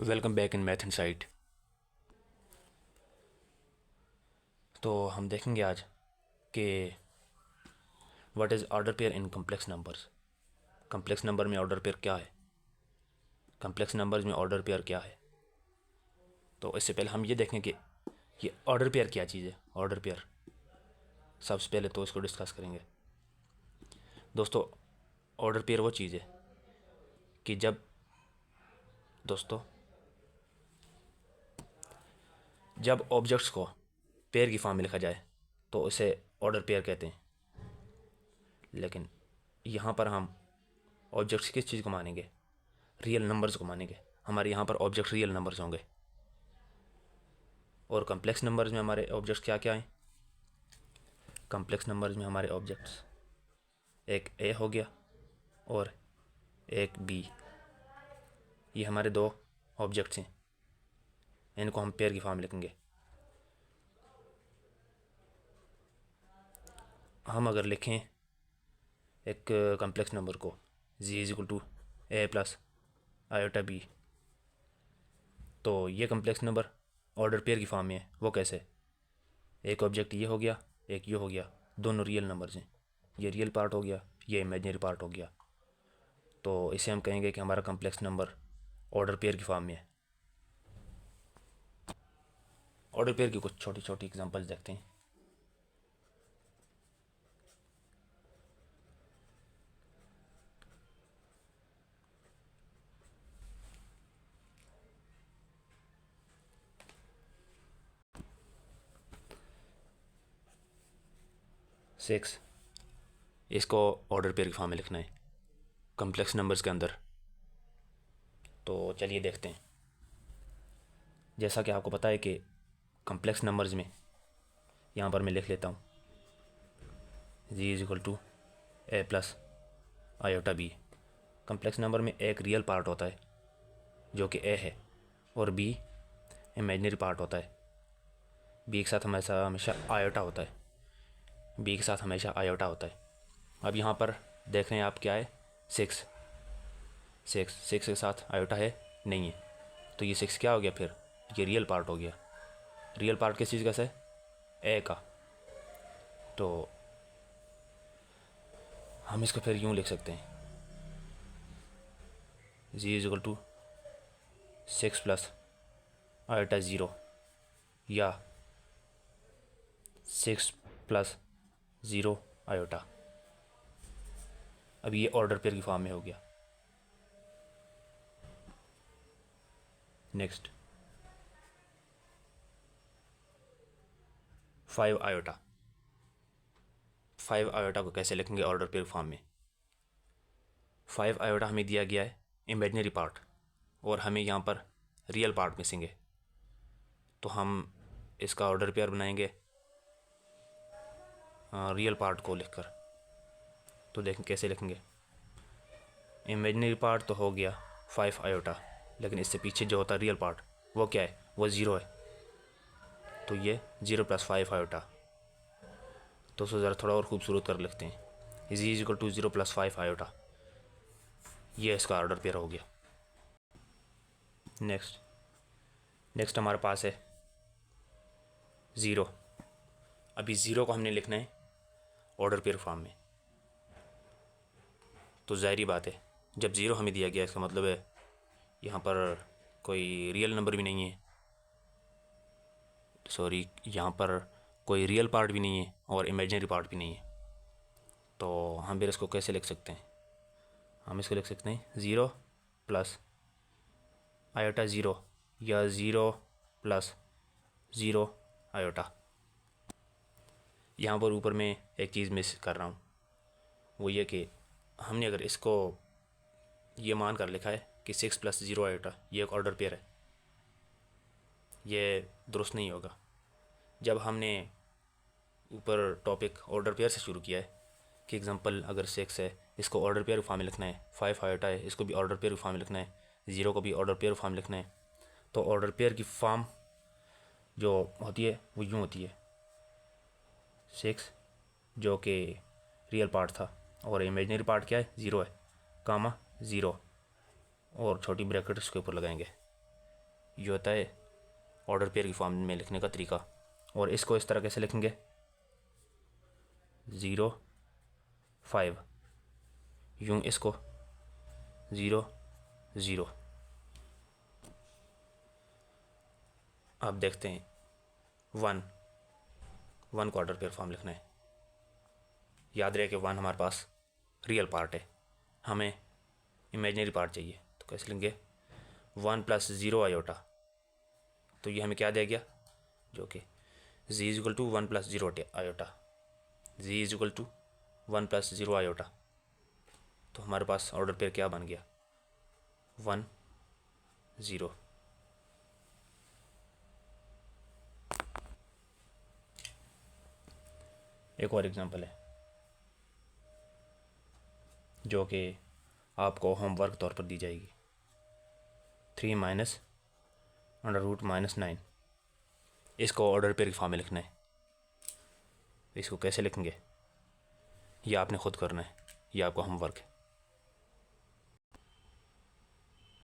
Welcome back in math insight. तो हम देखेंगे आज कि what is order pair in complex numbers. Complex number में ऑर्डर पेयर क्या है, कम्प्लेक्स नंबर्स में ऑर्डर पेयर क्या है। तो इससे पहले हम ये देखें कि ये ऑर्डर पेयर क्या चीज़ है। ऑर्डर पेयर सबसे पहले तो इसको डिस्कस करेंगे। दोस्तों, ऑर्डर पेयर वो चीज़ है कि जब ऑब्जेक्ट्स को पेयर की फॉर्म में लिखा जाए तो इसे ऑर्डर पेयर कहते हैं। लेकिन यहाँ पर हम ऑब्जेक्ट्स किस चीज़ को मानेंगे? रियल नंबर्स को मानेंगे। हमारे यहाँ पर ऑब्जेक्ट रियल नंबर्स होंगे। और कम्प्लेक्स नंबर्स में हमारे ऑब्जेक्ट्स क्या क्या हैं? कम्प्लेक्स नंबर्स में हमारे ऑब्जेक्ट्स एक ए हो गया और एक बी। ये हमारे दो ऑब्जेक्ट्स हैं, इनको हम पेयर की फॉर्म में लिखेंगे। हम अगर लिखें एक कम्प्लेक्स नंबर को Z is equal to a plus iota b, तो ये कम्प्लेक्स नंबर ऑर्डर पेयर की फॉर्म में है। वो कैसे? एक ऑब्जेक्ट ये हो गया, एक ये हो गया, दोनों रियल नंबर्स हैं। ये रियल पार्ट हो गया, ये इमेजिनरी पार्ट हो गया। तो इसे हम कहेंगे कि हमारा कम्प्लेक्स नंबर ऑर्डर पेयर की फॉर्म में है। ऑर्डर पेयर की कुछ छोटी छोटी एग्जांपल्स देखते हैं। सिक्स, इसको ऑर्डर पेयर की फॉर्म में लिखना है कम्प्लेक्स नंबर्स के अंदर। तो चलिए देखते हैं। जैसा कि आपको पता है कि कम्प्लेक्स नंबर्स में यहाँ पर मैं लिख लेता हूँ Z is equal to a plus iota b. Complex number में एक रियल पार्ट होता है जो कि ए है, और बी इमेजिनरी पार्ट होता है। बी के साथ हमेशा हमेशा आयोटा होता है। बी के साथ हमेशा आयोटा होता है। अब यहाँ पर देख रहे हैं आप क्या है? सिक्स। सिक्स सिक्स के साथ आयोटा है नहीं है, तो ये सिक्स क्या हो गया फिर? ये रियल पार्ट हो गया। रियल पार्ट किस चीज़ का से? ए का। तो हम इसको फिर यूँ लिख सकते हैं Z is equal to six plus iota zero, या सिक्स प्लस ज़ीरो आयोटा। अब ये ऑर्डर पेयर की फॉर्म में हो गया। Next, five iota. Five iota को कैसे लिखेंगे ऑर्डर पेयर फॉर्म में? फाइव आयोटा हमें दिया गया है इमेजिनरी पार्ट, और हमें यहाँ पर रियल पार्ट मिसिंग है। तो हम इसका ऑर्डर पेयर बनाएंगे रियल पार्ट को लिखकर। तो देखें कैसे लिखेंगे। इमेजिनरी पार्ट तो हो गया फाइव आयोटा, लेकिन इससे पीछे जो होता है रियल पार्ट वो क्या है? वो ज़ीरो है। तो ये ज़ीरो प्लस फाइव आयोटा। तो उसको ज़रा थोड़ा और खूबसूरत कर लिखते हैं, is equal to zero plus five iota. ये इसका ऑर्डर पेयर हो गया। नेक्स्ट नेक्स्ट हमारे पास है ज़ीरो। अभी ज़ीरो को हमने लिखना है ऑर्डर पेयर फॉर्म में। तो ज़ाहिरी बात है, जब ज़ीरो हमें दिया गया इसका मतलब है यहाँ पर कोई रियल नंबर भी नहीं है। सॉरी, यहाँ पर कोई रियल पार्ट भी नहीं है और इमेजिनरी पार्ट भी नहीं है। तो हम फिर इसको कैसे लिख सकते हैं? हम इसको लिख सकते हैं ज़ीरो प्लस आयोटा ज़ीरो, या ज़ीरो प्लस ज़ीरो आयोटा। यहाँ पर ऊपर में एक चीज़ मिस कर रहा हूँ, वो ये कि हमने अगर इसको ये मान कर लिखा है कि सिक्स प्लस ज़ीरो आयोटा ये एक ऑर्डर पेयर है, ये दुरुस्त नहीं होगा। जब हमने ऊपर टॉपिक ऑर्डर पेयर से शुरू किया है कि एग्जांपल अगर सिक्स है इसको ऑर्डर पेयर फॉर्म में लिखना है, फाइव आयोटा है इसको भी ऑर्डर पेयर फॉर्म में लिखना है, ज़ीरो को भी ऑर्डर पेयर फॉर्म में लिखना है। तो ऑर्डर पेयर की फॉर्म जो होती है वो यूँ होती है, सिक्स जो कि रियल पार्ट था और इमेजिनरी पार्ट क्या है? ज़ीरो है, कामा ज़ीरो, और छोटी ब्रैकेट उसके ऊपर लगाएंगे। ये होता है ऑर्डर पेयर की फॉर्म में लिखने का तरीका। और इसको इस तरह कैसे लिखेंगे, 0 5, यूँ इसको 0 0। अब देखते हैं 1 1 को ऑर्डर पेयर फॉर्म लिखना है। याद रहे कि 1 हमारे पास रियल पार्ट है, हमें इमेजिनरी पार्ट चाहिए, तो कैसे लेंगे 1 + 0 आयोटा। तो ये हमें क्या दे गया, जो कि z = 1 + 0 आयोटा, z = 1 + 0 आयोटा। तो हमारे पास ऑर्डर पेयर क्या बन गया, 1 0। एक और एग्जांपल है जो कि आपको होमवर्क तौर पर दी जाएगी, 3 - √−9। इसको ऑर्डर पेयर की फॉर्म में लिखना है। इसको कैसे लिखेंगे ये आपने खुद करना है, ये आपका होमवर्क है।